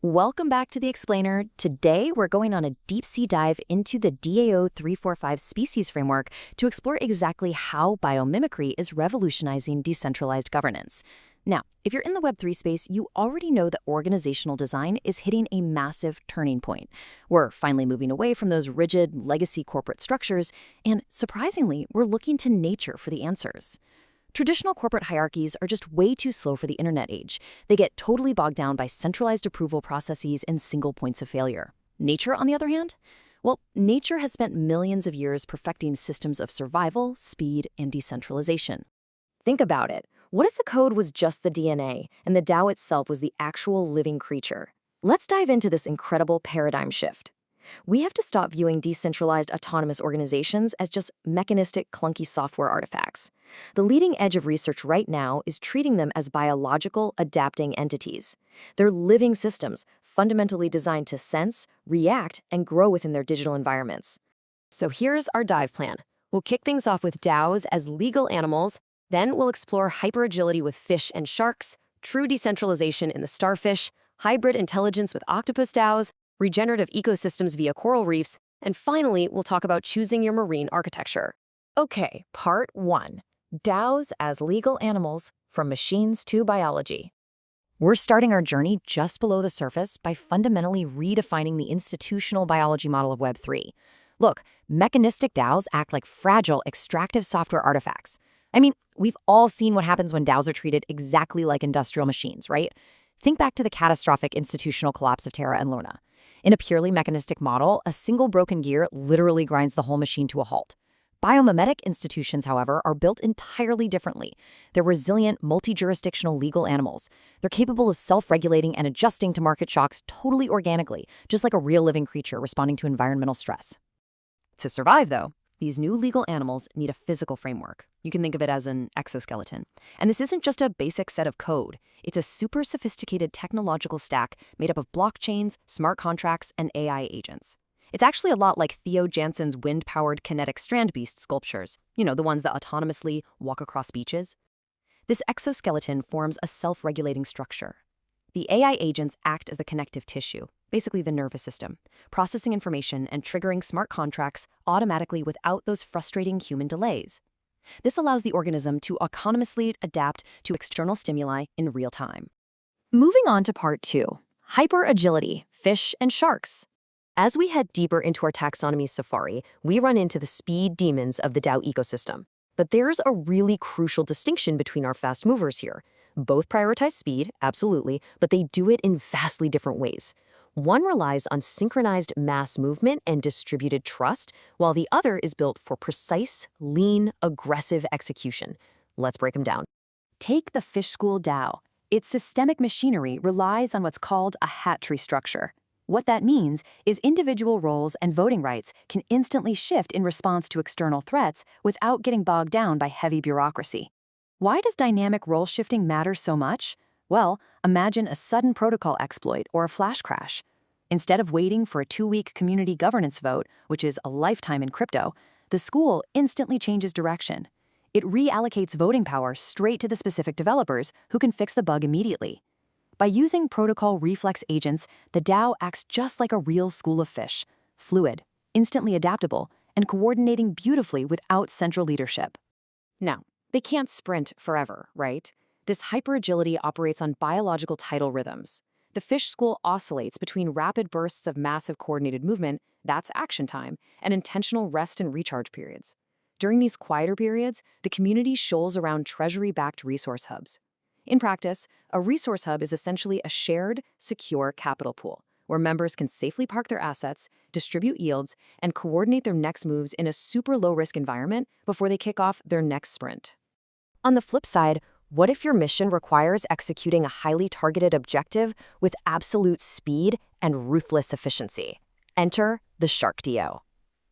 Welcome back to the Explainer. Today, we're going on a deep-sea dive into the DAO345 Species Framework to explore exactly how biomimicry is revolutionizing decentralized governance. Now, if you're in the Web3 space, you already know that organizational design is hitting a massive turning point. We're finally moving away from those rigid, legacy corporate structures, and surprisingly, we're looking to nature for the answers. Traditional corporate hierarchies are just way too slow for the internet age. They get totally bogged down by centralized approval processes and single points of failure. Nature, on the other hand? Well, nature has spent millions of years perfecting systems of survival, speed, and decentralization. Think about it. What if the code was just the DNA, and the DAO itself was the actual living creature? Let's dive into this incredible paradigm shift. We have to stop viewing decentralized autonomous organizations as just mechanistic, clunky software artifacts. The leading edge of research right now is treating them as biological, adapting entities. They're living systems, fundamentally designed to sense, react, and grow within their digital environments. So here's our dive plan. We'll kick things off with DAOs as legal animals, then we'll explore hyperagility with fish and sharks, true decentralization in the starfish, hybrid intelligence with octopus DAOs, regenerative ecosystems via coral reefs, and finally, we'll talk about choosing your marine architecture. Okay, part 1. DAOs as legal animals, from machines to biology. We're starting our journey just below the surface by fundamentally redefining the institutional biology model of Web3. Look, mechanistic DAOs act like fragile, extractive software artifacts. I mean, we've all seen what happens when DAOs are treated exactly like industrial machines, right? Think back to the catastrophic institutional collapse of Terra and Luna. In a purely mechanistic model, a single broken gear literally grinds the whole machine to a halt. Biomimetic institutions, however, are built entirely differently. They're resilient, multi-jurisdictional legal animals. They're capable of self-regulating and adjusting to market shocks totally organically, just like a real living creature responding to environmental stress. To survive, though, these new legal animals need a physical framework. You can think of it as an exoskeleton. And this isn't just a basic set of code. It's a super sophisticated technological stack made up of blockchains, smart contracts, and AI agents. It's actually a lot like Theo Jansen's wind-powered kinetic strand beast sculptures, the ones that autonomously walk across beaches. This exoskeleton forms a self-regulating structure. The AI agents act as the connective tissue, basically the nervous system, processing information and triggering smart contracts automatically without those frustrating human delays. This allows the organism to autonomously adapt to external stimuli in real time. Moving on to part 2, hyperagility, fish and sharks. As we head deeper into our taxonomy safari, we run into the speed demons of the DAO ecosystem. But there's a really crucial distinction between our fast movers here. Both prioritize speed, absolutely, but they do it in vastly different ways. One relies on synchronized mass movement and distributed trust, while the other is built for precise, lean, aggressive execution. Let's break them down. Take the fish school DAO. Its systemic machinery relies on what's called a hat tree structure. What that means is individual roles and voting rights can instantly shift in response to external threats without getting bogged down by heavy bureaucracy. Why does dynamic role shifting matter so much? Well, imagine a sudden protocol exploit or a flash crash. Instead of waiting for a 2-week community governance vote, which is a lifetime in crypto, the school instantly changes direction. It reallocates voting power straight to the specific developers who can fix the bug immediately. By using protocol reflex agents, the DAO acts just like a real school of fish, fluid, instantly adaptable, and coordinating beautifully without central leadership. Now, they can't sprint forever, right? This hyperagility operates on biological tidal rhythms. The fish school oscillates between rapid bursts of massive coordinated movement, that's action time, and intentional rest and recharge periods. During these quieter periods, the community shoals around treasury-backed resource hubs. In practice, a resource hub is essentially a shared, secure capital pool, where members can safely park their assets, distribute yields, and coordinate their next moves in a super low-risk environment before they kick off their next sprint. On the flip side, what if your mission requires executing a highly targeted objective with absolute speed and ruthless efficiency? Enter the Shark DAO.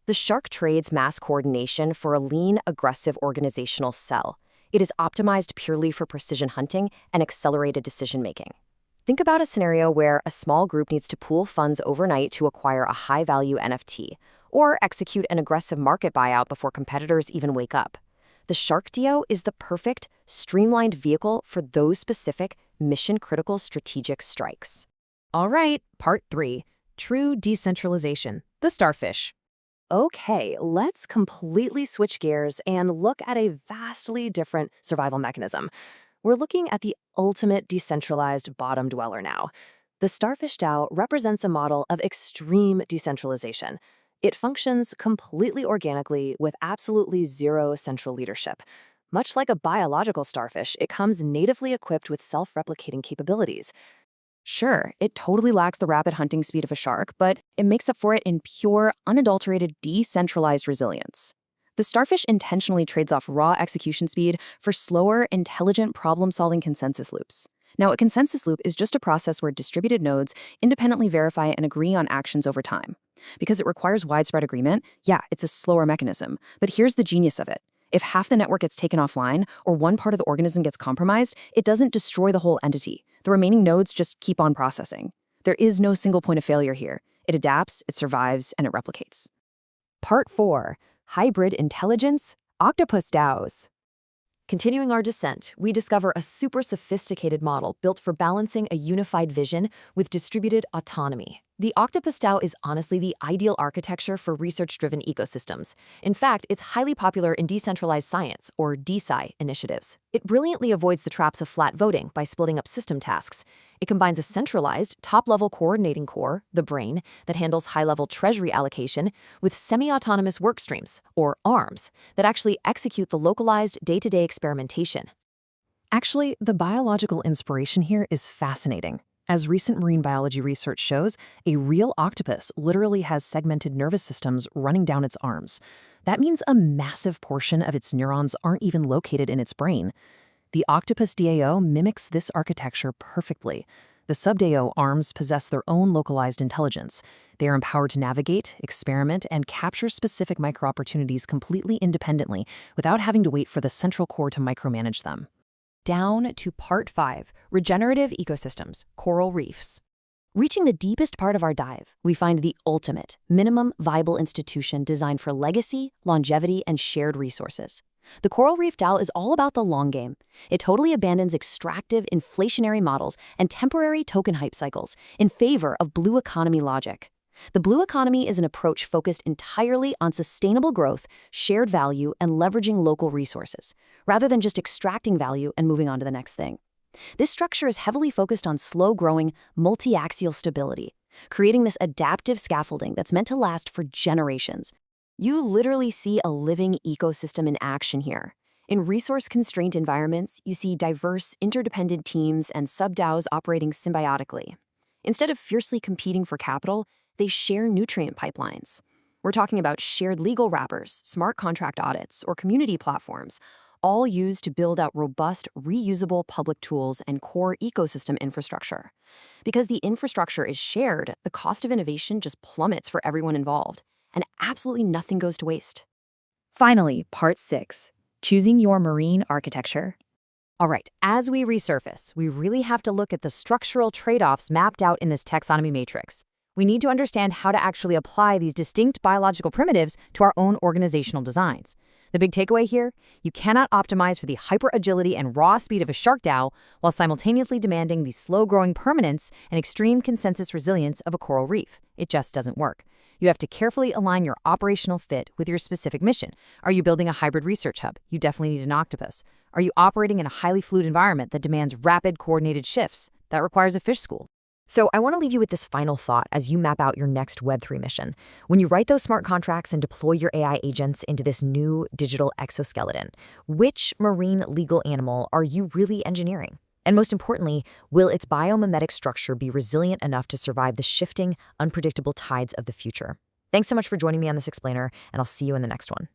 The Shark trades mass coordination for a lean, aggressive organizational cell. It is optimized purely for precision hunting and accelerated decision-making. Think about a scenario where a small group needs to pool funds overnight to acquire a high-value NFT, or execute an aggressive market buyout before competitors even wake up. The Shark DAO is the perfect, streamlined vehicle for those specific, mission-critical strategic strikes. All right, part 3, true decentralization, the starfish. Okay, let's completely switch gears and look at a vastly different survival mechanism. We're looking at the ultimate decentralized bottom dweller now. The Starfish DAO represents a model of extreme decentralization. It functions completely organically with absolutely zero central leadership. Much like a biological starfish, it comes natively equipped with self-replicating capabilities. Sure, it totally lacks the rapid hunting speed of a shark, but it makes up for it in pure, unadulterated, decentralized resilience. The starfish intentionally trades off raw execution speed for slower, intelligent problem-solving consensus loops. Now, a consensus loop is just a process where distributed nodes independently verify and agree on actions over time. Because it requires widespread agreement, yeah, it's a slower mechanism, but here's the genius of it. If half the network gets taken offline or one part of the organism gets compromised, it doesn't destroy the whole entity. The remaining nodes just keep on processing. There is no single point of failure here. It adapts, it survives, and it replicates. Part 4. Hybrid Intelligence, Octopus DAOs. Continuing our descent, we discover a super sophisticated model built for balancing a unified vision with distributed autonomy. The Octopus DAO is honestly the ideal architecture for research-driven ecosystems. In fact, it's highly popular in decentralized science, or DeSci, initiatives. It brilliantly avoids the traps of flat voting by splitting up system tasks. It combines a centralized, top-level coordinating core, the brain, that handles high-level treasury allocation, with semi-autonomous workstreams, or ARMs, that actually execute the localized day-to-day experimentation. Actually, the biological inspiration here is fascinating. As recent marine biology research shows, a real octopus literally has segmented nervous systems running down its arms. That means a massive portion of its neurons aren't even located in its brain. The Octopus DAO mimics this architecture perfectly. The sub-DAO arms possess their own localized intelligence. They are empowered to navigate, experiment, and capture specific micro-opportunities completely independently without having to wait for the central core to micromanage them. Down to Part 5, Regenerative Ecosystems, Coral Reefs. Reaching the deepest part of our dive, we find the ultimate, minimum viable institution designed for legacy, longevity, and shared resources. The Coral Reef DAO is all about the long game. It totally abandons extractive, inflationary models and temporary token hype cycles in favor of blue economy logic. The blue economy is an approach focused entirely on sustainable growth, shared value, and leveraging local resources, rather than just extracting value and moving on to the next thing. This structure is heavily focused on slow-growing, multi-axial stability, creating this adaptive scaffolding that's meant to last for generations. You literally see a living ecosystem in action here. In resource-constrained environments, you see diverse, interdependent teams and sub-DAOs operating symbiotically. Instead of fiercely competing for capital, they share nutrient pipelines. We're talking about shared legal wrappers, smart contract audits, or community platforms, all used to build out robust, reusable public tools and core ecosystem infrastructure. Because the infrastructure is shared, the cost of innovation just plummets for everyone involved, and absolutely nothing goes to waste. Finally, Part 6, Choosing Your Marine Architecture. All right, as we resurface, we really have to look at the structural trade-offs mapped out in this taxonomy matrix. We need to understand how to actually apply these distinct biological primitives to our own organizational designs. The big takeaway here, you cannot optimize for the hyper-agility and raw speed of a shark DAO while simultaneously demanding the slow-growing permanence and extreme consensus resilience of a coral reef. It just doesn't work. You have to carefully align your operational fit with your specific mission. Are you building a hybrid research hub? You definitely need an octopus. Are you operating in a highly fluid environment that demands rapid, coordinated shifts? That requires a fish school. So I want to leave you with this final thought as you map out your next Web3 mission. When you write those smart contracts and deploy your AI agents into this new digital exoskeleton, which marine legal animal are you really engineering? And most importantly, will its biomimetic structure be resilient enough to survive the shifting, unpredictable tides of the future? Thanks so much for joining me on this explainer, and I'll see you in the next one.